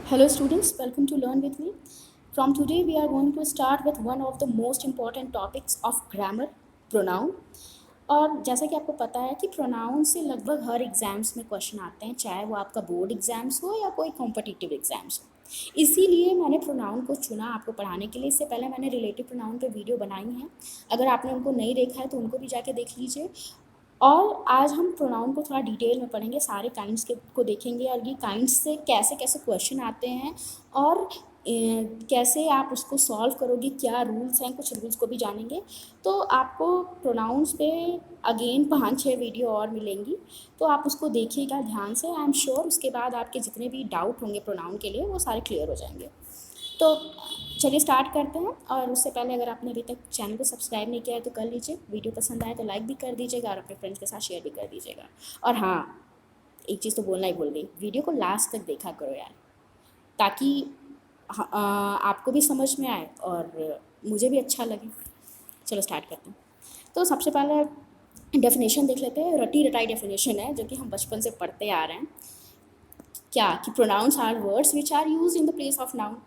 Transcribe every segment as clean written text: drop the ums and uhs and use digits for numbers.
Hello students, welcome to Learn with me. From today we are going to start with one of the most important topics of grammar, pronoun. और जैसा कि आपको पता है कि pronoun से लगभग हर एग्ज़ाम्स में क्वेश्चन आते हैं, चाहे वो आपका बोर्ड एग्ज़ाम्स हो या कोई कॉम्पिटिटिव एग्ज़ाम्स हो। इसीलिए मैंने प्रोनाउन को चुना आपको पढ़ाने के लिए। इससे पहले मैंने रिलेटिव प्रोनाउन पे वीडियो बनाई हैं, अगर आपने उनको नहीं देखा है तो उनको भी जाके देख लीजिए। और आज हम प्रोनाउन को थोड़ा डिटेल में पढ़ेंगे, सारे काइंड्स के को देखेंगे और ये काइंड्स से कैसे कैसे क्वेश्चन आते हैं और कैसे आप उसको सॉल्व करोगे, क्या रूल्स हैं, कुछ रूल्स को भी जानेंगे। तो आपको प्रोनाउंस पे अगेन 5-6 वीडियो और मिलेंगी, तो आप उसको देखिएगा ध्यान से। आई एम श्योर उसके बाद आपके जितने भी डाउट होंगे प्रोनाउन के लिए वो सारे क्लियर हो जाएंगे। तो चलिए स्टार्ट करते हैं। और उससे पहले अगर आपने अभी तक चैनल को सब्सक्राइब नहीं किया है तो कर लीजिए, वीडियो पसंद आए तो लाइक भी कर दीजिएगा और अपने फ्रेंड्स के साथ शेयर भी कर दीजिएगा। और हाँ, एक चीज़ तो बोलना ही भूल गई, वीडियो को लास्ट तक देखा करो यार, ताकि आपको भी समझ में आए और मुझे भी अच्छा लगे। चलो स्टार्ट करते हैं। तो सबसे पहले डेफिनेशन देख लेते हैं। रटी रटाई डेफिनेशन है जो कि हम बचपन से पढ़ते आ रहे हैं, क्या कि pronouns are words which are use in the place of noun.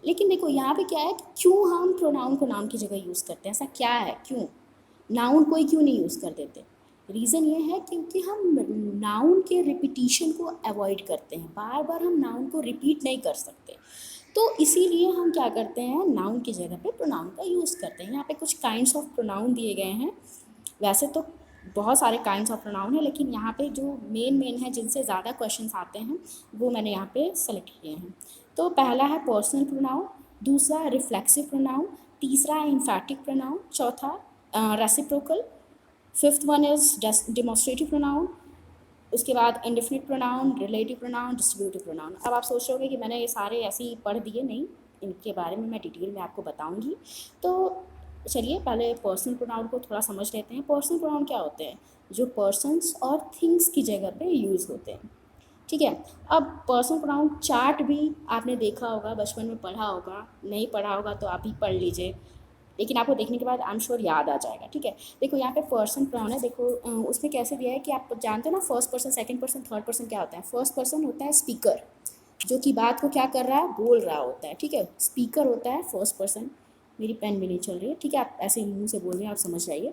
लेकिन देखो यहाँ पे क्या है कि क्यों हम प्रोनाउन को नाउन की जगह यूज़ करते हैं, ऐसा क्या है, क्यों नाउन को ही क्यों नहीं यूज़ कर देते। रीज़न ये है क्योंकि हम नाउन के रिपीटिशन को अवॉइड करते हैं, बार बार हम नाउन को रिपीट नहीं कर सकते। तो इसीलिए हम क्या करते हैं, नाउन की जगह पे प्रोनाउन का यूज़ करते हैं। यहाँ पे कुछ काइंड्स ऑफ प्रोनाउन दिए गए हैं। वैसे तो बहुत सारे काइंड्स ऑफ प्रोनाउन है, लेकिन यहाँ पे जो मेन है जिनसे ज़्यादा क्वेश्चंस आते हैं वो मैंने यहाँ पे सेलेक्ट किए हैं। तो पहला है पर्सनल प्रोनाउन, दूसरा है रिफ्लेक्सिव प्रोनाउन, तीसरा है इम्फैटिक प्रोनाउन, चौथा reciprocal, fifth one is demonstrative pronoun, उसके बाद indefinite pronoun, relative pronoun, distributive pronoun. अब आप सोच रहे होगे कि मैंने ये सारे ऐसे ही पढ़ दिए, नहीं, इनके बारे में मैं डिटेल में आपको बताऊंगी। तो चलिए पहले पर्सनल प्रोनाउन को थोड़ा समझ लेते हैं। पर्सनल प्रोनाउन क्या होते हैं, जो पर्सन्स और थिंग्स की जगह पे यूज़ होते हैं, ठीक है। अब पर्सनल प्रोनाउन चार्ट भी आपने देखा होगा, बचपन में पढ़ा होगा, नहीं पढ़ा होगा तो आप ही पढ़ लीजिए, लेकिन आपको देखने के बाद आई एम श्योर याद आ जाएगा, ठीक है। देखो यहाँ पे पर्सन प्रोनाउन है, देखो उसमें कैसे दिया है कि आप जानते हो ना, first person, second person, third person क्या होता है। फर्स्ट पर्सन होता है स्पीकर, जो कि बात को क्या कर रहा है, बोल रहा होता है, ठीक है। स्पीकर होता है फर्स्ट पर्सन। मेरी पेन भी नहीं चल रही है, ठीक है, आप ऐसे मुंह से बोल रहे हैं, आप समझ जाइए।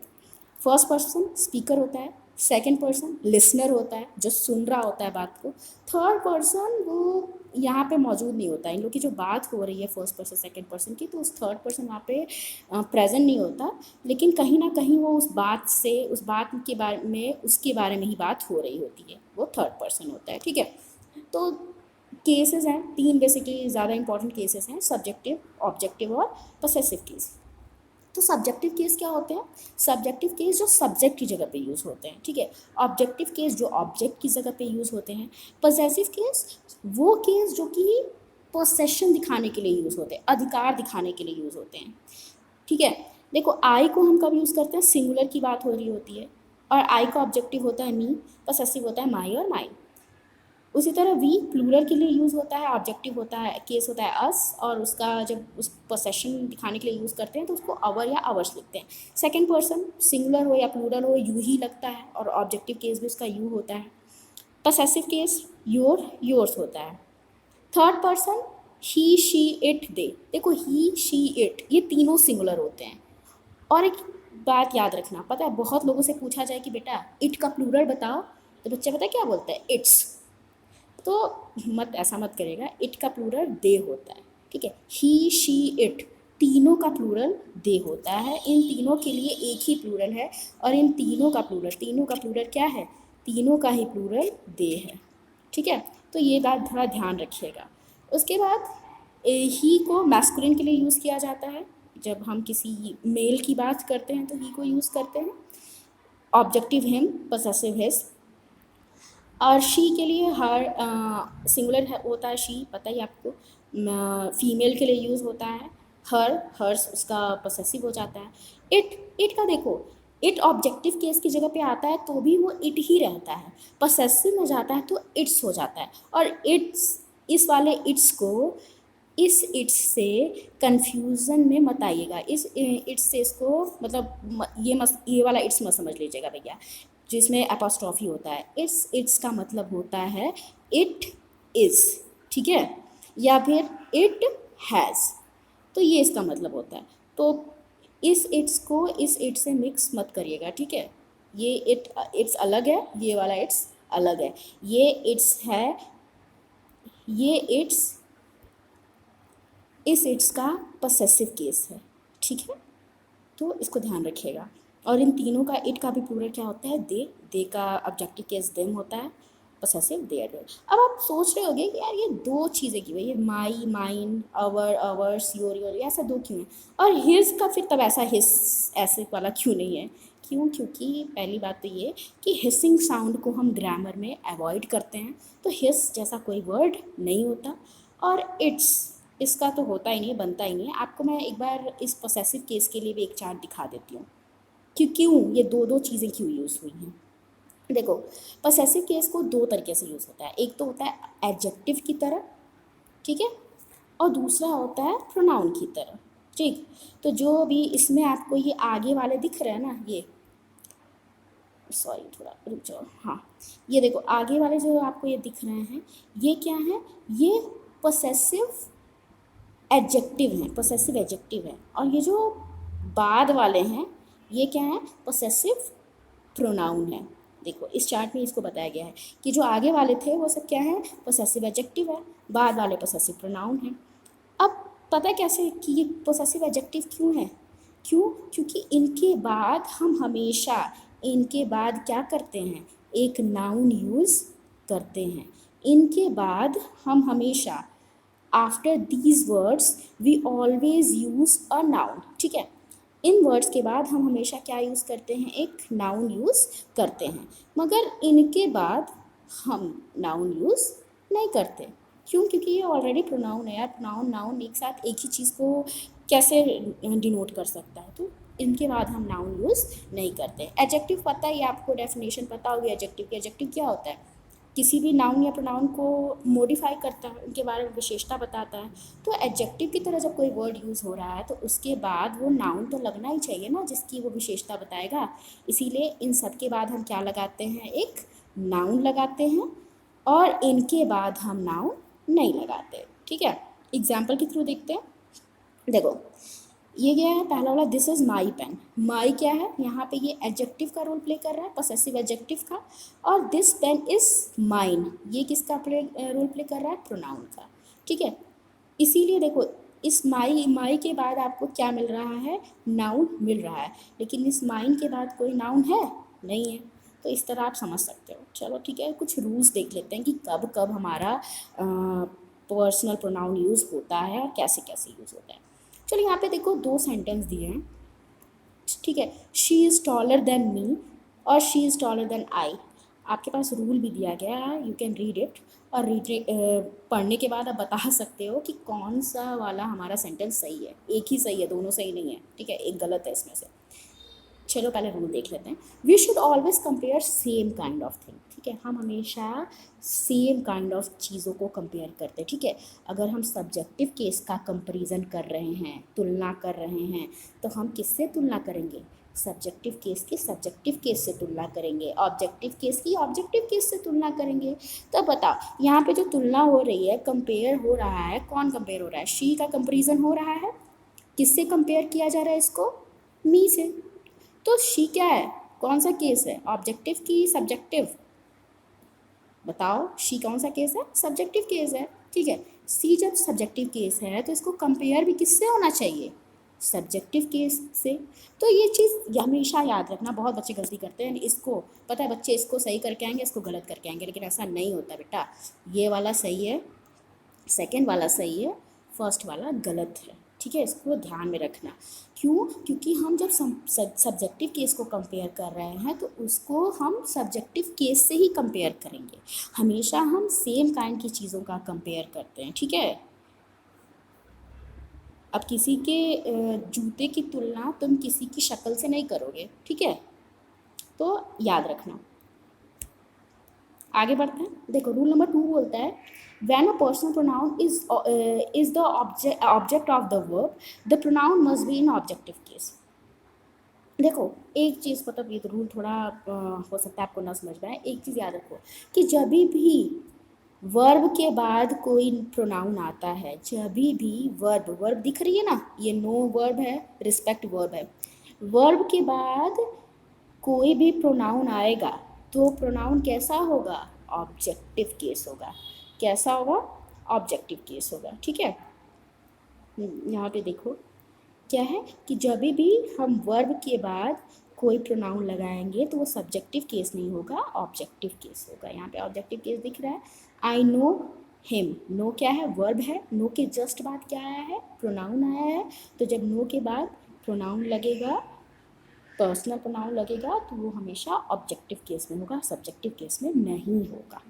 फर्स्ट पर्सन स्पीकर होता है, सेकंड पर्सन लिसनर होता है जो सुन रहा होता है बात को, थर्ड पर्सन वो यहाँ पे मौजूद नहीं होता है। इन लोग की जो बात हो रही है फर्स्ट पर्सन सेकंड पर्सन की, तो उस थर्ड पर्सन वहाँ पे प्रेजेंट नहीं होता, लेकिन कहीं ना कहीं वो उस बात से, उस बात के बारे में, उसके बारे में ही बात हो रही होती है, वो थर्ड पर्सन होता है, ठीक है। तो केसेस हैं तीन, बेसिकली ज़्यादा इंपॉर्टेंट केसेस हैं, सब्जेक्टिव, ऑब्जेक्टिव और पोसेसिव केस। तो सब्जेक्टिव केस क्या होते हैं, सब्जेक्टिव केस जो सब्जेक्ट की जगह पे यूज़ होते हैं, ठीक है। ऑब्जेक्टिव केस जो ऑब्जेक्ट की जगह पे यूज़ होते हैं। पोसेसिव केस वो केस जो कि पोसेशन दिखाने के लिए यूज़ होते हैं, अधिकार दिखाने के लिए यूज़ होते हैं, ठीक है। देखो आई को हम कब यूज़ करते हैं, सिंगुलर की बात हो रही होती है और आई का ऑब्जेक्टिव होता है मी, पोसेसिव होता है माई और माइन। उसी तरह वी प्लूरल के लिए यूज़ होता है, ऑब्जेक्टिव होता है, केस होता है अस, और उसका जब उस पोसेशन दिखाने के लिए यूज़ करते हैं तो उसको अवर या अवर्स लिखते हैं। सेकंड पर्सन सिंगुलर हो या प्लूरल हो यू ही लगता है, और ऑब्जेक्टिव केस भी उसका यू होता है। पोसेसिव केस योर, योर्स होता है। Third person he she it they, देखो ही शी इट ये तीनों सिंगुलर होते हैं। और एक बात याद रखना, पता है बहुत लोगों से पूछा जाए कि बेटा इट का प्लूरल बताओ, तो बच्चा पता है क्या बोलता है, इट्स। तो मत ऐसा मत करेगा, इट का प्लूरल दे होता है, ठीक है। ही शी इट तीनों का प्लूरल दे होता है, इन तीनों के लिए एक ही प्लूरल है, और इन तीनों का प्लूरल क्या है, तीनों का ही प्लूरल दे है, ठीक है। तो ये बात थोड़ा ध्यान रखिएगा। उसके बाद ही को मैस्कुलिन के लिए यूज़ किया जाता है, जब हम किसी मेल की बात करते हैं तो ही को यूज़ करते हैं। Objective him, possessive his. और शी के लिए हर, सिंगुलर होता है शी, पता ही आपको। फीमेल के लिए यूज़ होता है हर, हर्स उसका पोसेसिव हो जाता है। इट का देखो, इट ऑब्जेक्टिव केस की जगह पे आता है तो भी वो इट ही रहता है, पोसेसिव में जाता है तो इट्स हो जाता है। और इट्स, इस वाले इट्स को, इस इट्स से कन्फ्यूज़न में मत आइएगा, इस इट्स से इसको मतलब ये वाला इट्स मत समझ लीजिएगा भैया, जिसमें एपोस्ट्रॉफी होता है। इट्स का मतलब होता है इट इज़, ठीक है। या फिर इट हैज़, तो ये इसका मतलब होता है। तो इस इट्स को इस इट से मिक्स मत करिएगा, ठीक है। ये इट्स अलग है, ये वाला इट्स अलग है। ये इट्स है, ये इट्स इस इट्स का पसेसिव केस है, ठीक है। तो इसको ध्यान रखिएगा। और इन तीनों का इट का भी प्लूरल क्या होता है, दे का ऑब्जेक्टिव केस देम होता है, पसेसिव देयर। अब आप सोच रहे होंगे कि यार ये दो चीज़ें क्यों है, ये माई माइन, अवर अवर्स, योर ऐसा दो क्यों है, और हिज का फिर तब ऐसा हिस ऐसे वाला क्यों नहीं है। क्यों? क्योंकि पहली बात तो ये कि हिसिंग साउंड को हम ग्रामर में अवॉइड करते हैं, तो हिस जैसा कोई वर्ड नहीं होता। और इट्स, इसका तो होता ही नहीं है, बनता ही नहीं है। आपको मैं एक बार इस पोसेसिव केस के लिए भी एक चार्ट दिखा देती हूँ कि क्यों ये दो दो चीज़ें क्यों यूज़ हुई हैं। देखो, पोसेसिव केस को दो तरीके से यूज़ होता है। एक तो होता है एडजेक्टिव की तरह, ठीक है, और दूसरा होता है प्रोनाउन की तरह, ठीक। तो जो भी इसमें आपको ये आगे वाले दिख रहे हैं ना, ये सॉरी थोड़ा रुक जाओ, हाँ, ये देखो आगे वाले जो आपको ये दिख रहे हैं, ये क्या है, ये पोसेसिव एडजेक्टिव हैं, पोसेसिव एडजेक्टिव है। और ये जो बाद वाले हैं, ये क्या है, पोसेसिव प्रोनाउन है। देखो इस चार्ट में इसको बताया गया है कि जो आगे वाले थे वो सब क्या है, पोसेसिव एडजेक्टिव है, बाद वाले पोसेसिव प्रोनाउन है। अब पता है कैसे कि ये पोसेसिव एडजेक्टिव क्यों है, क्यों? क्योंकि इनके बाद हम हमेशा, इनके बाद क्या करते हैं, एक नाउन यूज़ करते हैं। इनके बाद हम हमेशा, after these words we always use a noun, ठीक है। इन वर्ड्स के बाद हम हमेशा क्या यूज़ करते हैं, एक नाउन यूज़ करते हैं। मगर इनके बाद हम नाउन यूज़ नहीं करते। क्यों? क्योंकि ये ऑलरेडी प्रोनाउन है यार। प्रोनाउन नाउन एक साथ एक ही चीज़ को कैसे डिनोट कर सकता है, तो इनके बाद हम नाउन यूज़ नहीं करते। एडजेक्टिव पता ही आपको, डेफिनेशन पता होगी एडजेक्टिव की। एडजेक्टिव क्या होता है, किसी भी नाउन या प्रोनाउन को मॉडिफाई करता है, उनके बारे में विशेषता बताता है। तो एडजेक्टिव की तरह जब कोई वर्ड यूज़ हो रहा है तो उसके बाद वो नाउन तो लगना ही चाहिए ना, जिसकी वो विशेषता बताएगा। इसीलिए इन सब के बाद हम क्या लगाते हैं, एक नाउन लगाते हैं, और इनके बाद हम नाउन नहीं लगाते, ठीक है। एग्जाम्पल के थ्रू देखते हैं। देखो ये क्या है, पहला वाला दिस इज़ माई पेन। माई क्या है, यहाँ पे ये एडजेक्टिव का रोल प्ले कर रहा है, पोसेसिव एडजेक्टिव का। और दिस पेन इज़ माइन, ये किसका रोल प्ले कर रहा है, प्रोनाउन का, ठीक है। इसीलिए देखो इस माई के बाद आपको क्या मिल रहा है, नाउन मिल रहा है, लेकिन इस माइन के बाद कोई नाउन है नहीं है। तो इस तरह आप समझ सकते हो। चलो ठीक है, कुछ रूल्स देख लेते हैं कि कब कब हमारा पर्सनल प्रोनाउन यूज़ होता है और कैसे कैसे यूज़ होता है। चलो यहाँ पे देखो दो सेंटेंस दिए हैं, ठीक है। She is taller than me और she is taller than I. आपके पास रूल भी दिया गया है, यू कैन रीड इट। और पढ़ने के बाद आप बता सकते हो कि कौन सा वाला हमारा सेंटेंस सही है। एक ही सही है, दोनों सही नहीं है, ठीक है, एक गलत है इसमें से। चलो पहले रूल देख लेते हैं। We should always compare same kind of thing, ठीक है। हम हमेशा सेम काइंड ऑफ चीज़ों को कंपेयर करते हैं, ठीक है। अगर हम सब्जेक्टिव केस का कंपैरिजन कर रहे हैं, तुलना कर रहे हैं, तो हम किससे तुलना करेंगे, सब्जेक्टिव केस की सब्जेक्टिव केस से तुलना करेंगे, ऑब्जेक्टिव केस की ऑब्जेक्टिव केस से तुलना करेंगे। तो बताओ यहाँ पे जो तुलना हो रही है, कंपेयर हो रहा है, कौन कंपेयर हो रहा है, शी का कंपैरिजन हो रहा है। किससे कंपेयर किया जा रहा है इसको, मी से। तो शी क्या है, कौन सा केस है, ऑब्जेक्टिव की सब्जेक्टिव, बताओ शी कौन सा केस है, सब्जेक्टिव केस है, ठीक है। सी जब सब्जेक्टिव केस है तो इसको कंपेयर भी किससे होना चाहिए, सब्जेक्टिव केस से। तो ये चीज़ हमेशा याद रखना, बहुत बच्चे गलती करते हैं इसको। पता है बच्चे इसको सही करके आएंगे, इसको गलत करके आएंगे, लेकिन ऐसा नहीं होता बेटा। ये वाला सही है, सेकेंड वाला सही है, फर्स्ट वाला गलत है, ठीक है। इसको ध्यान में रखना। क्यों? क्योंकि हम जब सब्जेक्टिव केस को कंपेयर कर रहे हैं तो उसको हम सब्जेक्टिव केस से ही कंपेयर करेंगे। हमेशा हम सेम काइंड की चीज़ों का कंपेयर करते हैं, ठीक है। अब किसी के जूते की तुलना तुम किसी की शक्ल से नहीं करोगे, ठीक है, तो याद रखना। आगे बढ़ते हैं। देखो रूल नंबर 2 बोलता है when a personal pronoun is the object of the verb the pronoun must be in objective case. देखो एक चीज़, मतलब ये तो रूल थोड़ा हो सकता है आपको ना समझ में आए। एक चीज़ याद रखो कि जब भी वर्ब के बाद कोई प्रोनाउन आता है, जब भी वर्ब वर्ब दिख रही है ना, ये नो वर्ब है, रिस्पेक्ट वर्ब है। वर्ब के बाद कोई भी प्रोनाउन आएगा तो प्रोनाउन कैसा होगा? ऑब्जेक्टिव केस होगा। कैसा होगा? ऑब्जेक्टिव केस होगा। ठीक है, यहाँ पे देखो क्या है कि जब भी हम वर्ब के बाद कोई प्रोनाउन लगाएंगे तो वो सब्जेक्टिव केस नहीं होगा, ऑब्जेक्टिव केस होगा। यहाँ पे ऑब्जेक्टिव केस दिख रहा है, आई नो हिम। नो क्या है? वर्ब है। नो के जस्ट बाद क्या आया है? प्रोनाउन आया है। तो जब नो के बाद प्रोनाउन लगेगा, पर्सनल प्रोनाउन लगेगा, तो वो हमेशा ऑब्जेक्टिव केस में होगा, सब्जेक्टिव केस में नहीं होगा।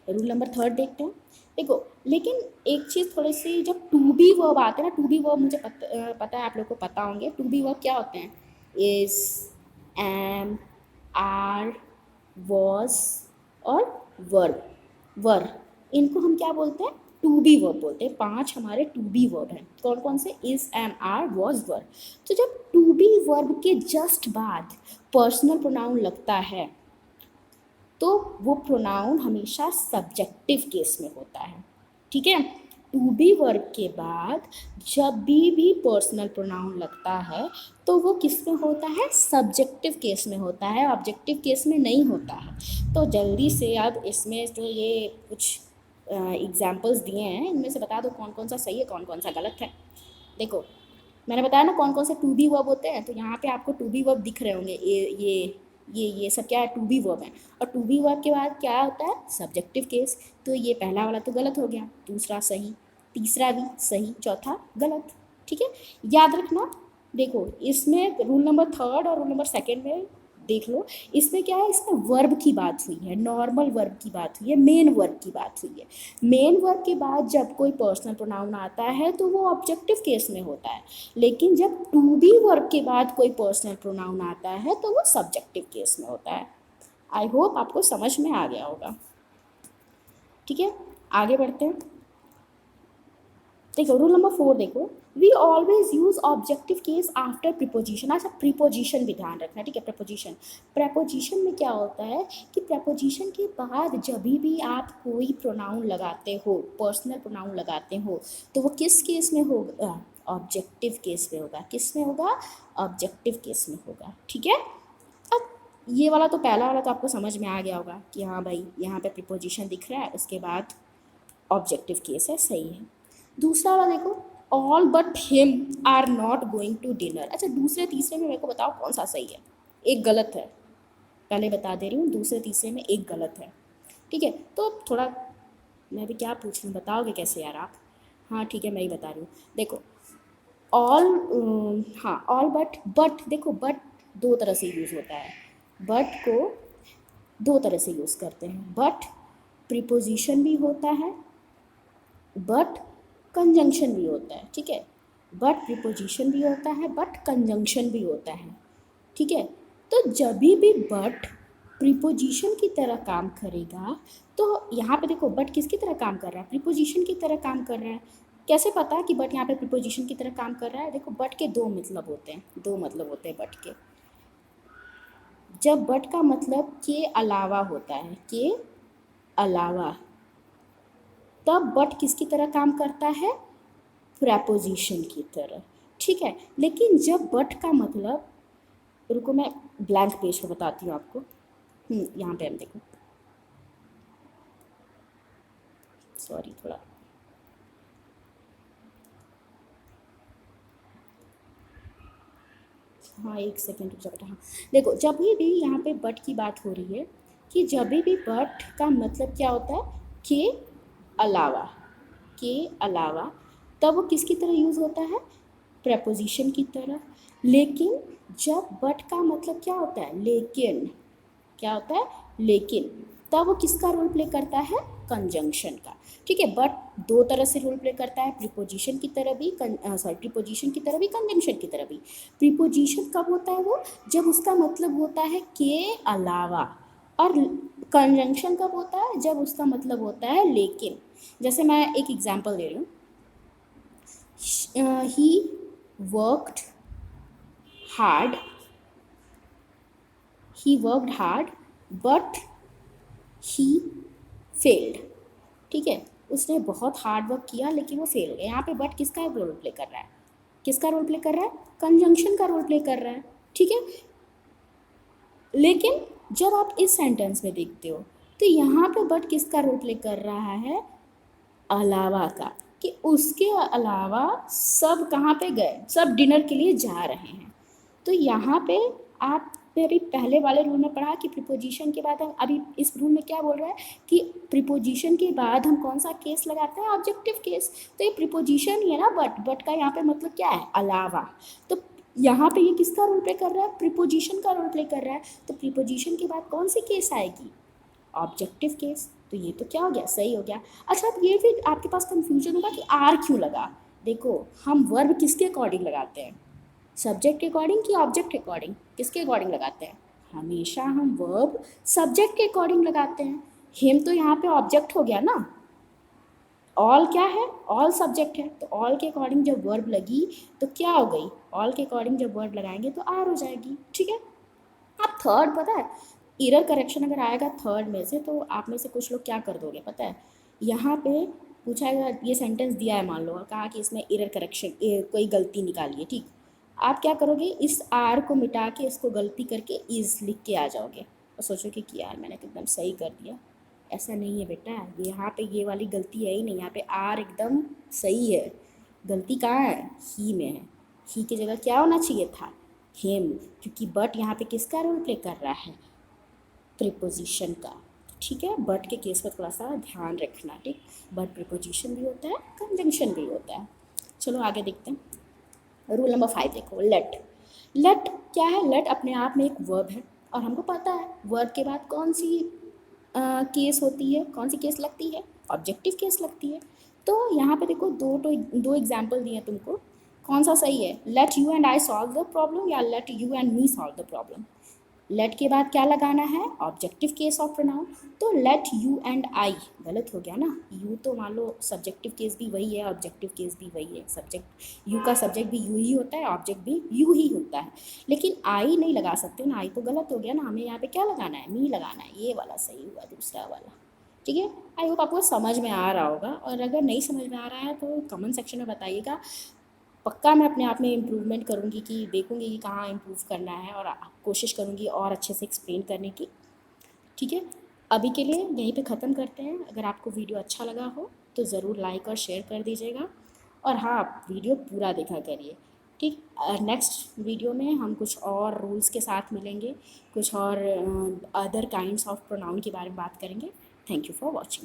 रूल नंबर 3 देखते हैं। देखो, लेकिन एक चीज़ थोड़ी सी, जब टू बी वर्ब आते हैं ना, टू बी वर्ब मुझे पता है, आप लोग को पता होंगे टू बी वर्ब क्या होते हैं। इज, एम, आर, वॉज और वर्ब। वर, इनको हम क्या बोलते हैं? टू बी वर्ब बोलते हैं। 5 हमारे टू बी वर्ब हैं। कौन कौन से? Is, am, are, was, verb. तो जब टू बी वर्ब के जस्ट बाद पर्सनल प्रोनाउन लगता है तो वो प्रोनाउन हमेशा सब्जेक्टिव केस में होता है। ठीक है, टू बी वर्ब के बाद जब भी पर्सनल प्रोनाउन लगता है तो वो किस में होता है? सब्जेक्टिव केस में होता है, ऑब्जेक्टिव केस में नहीं होता है। तो जल्दी से अब इसमें जो ये कुछ एग्जाम्पल्स दिए हैं, इनमें से बता दो कौन कौन सा सही है, कौन कौन सा गलत है। देखो, मैंने बताया ना कौन कौन से टू बी वर्ब होते हैं, तो यहाँ पे आपको टू बी वर्ब दिख रहे होंगे। ये सब क्या है? टू बी वर्ब है। और टू बी वर्ब के बाद क्या होता है? Subjective case. तो ये पहला वाला तो गलत हो गया, दूसरा सही, तीसरा भी सही, चौथा गलत। ठीक है, याद रखना। देखो, इसमें रूल नंबर 3 और रूल नंबर 2 में देख लो, इसमें क्या है? इसमें वर्ब की बात हुई है, नॉर्मल वर्ब की बात हुई है, मेन वर्ब की बात हुई है। मेन वर्ब के बाद जब कोई पर्सनल प्रोनाउन आता है तो वो ऑब्जेक्टिव केस में होता है, लेकिन जब टू बी वर्ब के बाद कोई पर्सनल प्रोनाउन आता है तो वो सब्जेक्टिव केस में होता है। आई होप आपको समझ में आ गया होगा। ठीक है, आगे बढ़ते हैं। देखो, रूल नंबर 4 देखो, we always use objective case after preposition. अच्छा, प्रीपोजिशन भी ध्यान रखना। ठीक है, प्रपोजिशन, प्रपोजिशन में क्या होता है कि प्रपोजिशन के बाद जब भी आप कोई प्रोनाउन लगाते हो, पर्सनल प्रोनाउन लगाते हो, तो वो किस केस में होगा? ऑब्जेक्टिव केस में होगा। किस में होगा? ऑब्जेक्टिव केस में होगा। ठीक है, अब ये वाला तो, पहला वाला तो आपको समझ में आ गया होगा कि हाँ भाई, यहाँ पे प्रीपोजिशन दिख रहा है, उसके बाद ऑब्जेक्टिव केस है, सही है। दूसरा वाला देखो, all but him are not going to dinner. अच्छा, दूसरे तीसरे में मेरे को बताओ कौन सा सही है? एक गलत है, पहले बता दे रही हूँ, दूसरे तीसरे में एक गलत है। ठीक है, तो थोड़ा मैं भी क्या पूछ रही हूँ, बताओगे कैसे यार आप? हाँ ठीक है, मैं ही बता रही हूँ। देखो, ऑल, हाँ, ऑल बट देखो, बट दो तरह से यूज़ होता है। बट को दो तरह से यूज़ करते हैं। बट प्रीपोजिशन भी होता है, बट कंजंक्शन भी होता है। ठीक है, बट प्रीपोजिशन भी होता है, बट कंजंक्शन भी होता है। ठीक है, तो जब भी बट प्रीपोजिशन की तरह काम करेगा, तो यहाँ पे देखो, बट किसकी तरह काम कर रहा है? प्रीपोजिशन की तरह काम कर रहा है। कैसे पता कि बट यहाँ पे प्रीपोजिशन की तरह काम कर रहा है? देखो, बट के दो मतलब होते हैं, दो मतलब होते हैं बट के। जब बट का मतलब के अलावा होता है, के अलावा, तब बट किसकी तरह काम करता है? प्रेपोजिशन की तरह। ठीक है, लेकिन जब बट का मतलब, रुको मैं ब्लैंक पेज पर बताती हूँ आपको। यहाँ पे हम देखो, सॉरी थोड़ा, हाँ एक सेकेंड रुक जाओ बेटा। हाँ देखो, जब भी यहाँ पे बट की बात हो रही है कि जब भी बट का मतलब क्या होता है? के अलावा, के अलावा, तब वो किसकी तरह यूज़ होता है? प्रेपोजिशन की तरह। लेकिन जब बट का मतलब क्या होता है? लेकिन, क्या होता है? लेकिन, तब वो किसका रोल प्ले करता है? कंजंक्शन का। ठीक है, बट दो तरह से रोल प्ले करता है, प्रीपोजिशन की तरह भी, प्रीपोजिशन की तरह भी, कंजंक्शन की तरह भी। प्रीपोजिशन कब होता है वो? जब उसका मतलब होता है के अलावा। और कंजंक्शन कब होता है? जब उसका मतलब होता है लेकिन। जैसे मैं एक एग्जांपल दे रही हूँ, he worked hard, he worked hard but he failed. ठीक है, उसने बहुत हार्ड वर्क किया लेकिन वो फेल हो गया। यहाँ पे बट किसका रोल प्ले कर रहा है, किसका रोल प्ले कर रहा है, कंजंक्शन का रोल प्ले कर रहा है। ठीक है, लेकिन जब आप इस सेंटेंस में देखते हो तो यहाँ पे बट किसका रोल प्ले कर रहा है, अलावा का, कि उसके अलावा सब कहाँ पे गए, सब डिनर के लिए जा रहे हैं। तो यहाँ पे आप अभी पहले वाले रूल में पढ़ा कि प्रिपोजिशन के बाद हम अभी इस रूल में क्या बोल रहा है कि प्रिपोजिशन के बाद हम कौन सा केस लगाते हैं, ऑब्जेक्टिव केस। तो ये प्रिपोजिशन ही है ना, बट का यहाँ पे मतलब क्या है, अलावा। तो यहाँ पे ये किसका रोल प्ले कर रहा है, प्रिपोजिशन का रोल प्ले कर रहा है। तो प्रिपोजिशन के बाद कौन सी केस आएगी, ऑब्जेक्टिव केस। तो ये तो क्या हो गया, सही हो गया। अच्छा, अब ये फिर आपके पास कंफ्यूजन होगा कि आर क्यों लगा। देखो, हम वर्ब किसके अकॉर्डिंग लगाते हैं, सब्जेक्ट के अकॉर्डिंग कि ऑब्जेक्ट के अकॉर्डिंग, किसके अकॉर्डिंग लगाते हैं, हमेशा हम वर्ब सब्जेक्ट के अकॉर्डिंग लगाते हैं। हिम तो यहाँ पे ऑब्जेक्ट हो गया ना, ऑल क्या है, ऑल सब्जेक्ट है। तो ऑल के अकॉर्डिंग जब वर्ब लगी तो क्या हो गई, ऑल के अकॉर्डिंग जब वर्ब लगाएंगे तो आर हो जाएगी। ठीक है, आप थर्ड, पता है इरर करेक्शन अगर आएगा थर्ड में से तो आप में से कुछ लोग क्या कर दोगे पता है, यहाँ पे पूछाएगा, ये सेंटेंस दिया है मान लो और कहा कि इसमें इरर करेक्शन कोई गलती निकालिए। ठीक, आप क्या करोगे, इस आर को मिटा के इसको गलती करके इज लिख के आ जाओगे और सोचोगे कि यार मैंने तो एकदम सही कर दिया। ऐसा नहीं है बेटा, ये यहाँ पे ये वाली गलती है ही नहीं, यहाँ पे आर एकदम सही है। गलती कहाँ है, ही में है। ही की जगह क्या होना चाहिए था, हिम, क्योंकि बट यहाँ पे किसका रोल प्ले कर रहा है, प्रिपोजिशन का। ठीक है, बट के केस में थोड़ा सा ध्यान रखना। ठीक, बट प्रिपोजिशन भी होता है, कंजंक्शन भी होता है। चलो आगे देखते हैं। रूल नंबर 5 देखो, लेट। लेट क्या है, लेट अपने आप में एक वर्ब है और हमको पता है वर्ब के बाद कौन सी केस होती है, कौन सी केस लगती है, ऑब्जेक्टिव केस लगती है। तो यहाँ पे देखो दो एग्जाम्पल दिए हैं तुमको, कौन सा सही है, let you and I solve the problem या let you and me solve the problem. Let के बाद क्या लगाना है, ऑब्जेक्टिव केस ऑफ प्रोनाउन। तो लेट यू एंड आई गलत हो गया ना, यू तो मान लो सब्जेक्टिव केस भी वही है, ऑब्जेक्टिव केस भी वही है। सब्जेक्ट यू का सब्जेक्ट भी यू ही होता है, ऑब्जेक्ट भी यू ही होता है, लेकिन आई नहीं लगा सकते ना, आई तो गलत हो गया ना, हमें यहाँ पे क्या लगाना है, मी लगाना है। ये वाला सही हुआ, दूसरा वाला। ठीक है, आई होप आपको समझ में आ रहा होगा, और अगर नहीं समझ में आ रहा है तो कमेंट सेक्शन में बताइएगा। पक्का मैं अपने आप में इम्प्रूवमेंट करूँगी, कि देखूँगी कि कहाँ इम्प्रूव करना है, और कोशिश करूँगी और अच्छे से एक्सप्लेन करने की। ठीक है, अभी के लिए यहीं पे ख़त्म करते हैं। अगर आपको वीडियो अच्छा लगा हो तो ज़रूर लाइक और शेयर कर दीजिएगा, और हाँ, वीडियो पूरा देखा करिए। ठीक, नेक्स्ट वीडियो में हम कुछ और रूल्स के साथ मिलेंगे, कुछ और अदर काइंड्स ऑफ प्रोनाउन के बारे में बात करेंगे। Thank you for watching.